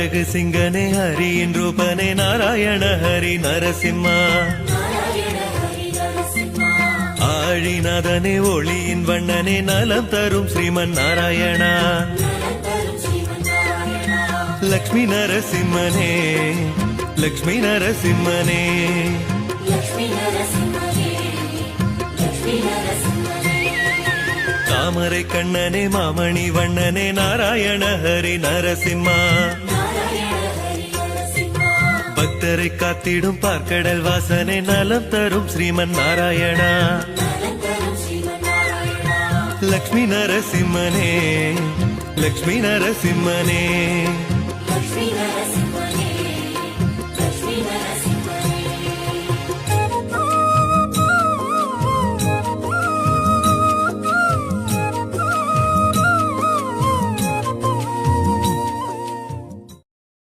அழகு சிங்கனே ஹரியின் ரூபனே நாராயண ஹரி நரசிம்மா ஆழிநாதனே ஒளியின் வண்ணனே நலம் தரும் ஸ்ரீமன் நாராயணா லக்ஷ்மி நரசிம்மனே லக்ஷ்மி நரசிம்மனே தாமரை கண்ணனே மாமணி வண்ணனே நாராயண ஹரி நரசிம்மா பக்தரை காத்திடும் பார்க்கடல் வாசனே நலம் தரும் ஸ்ரீமன் நாராயணா லக்ஷ்மி நரசிம்மனே லக்ஷ்மி நரசிம்மனே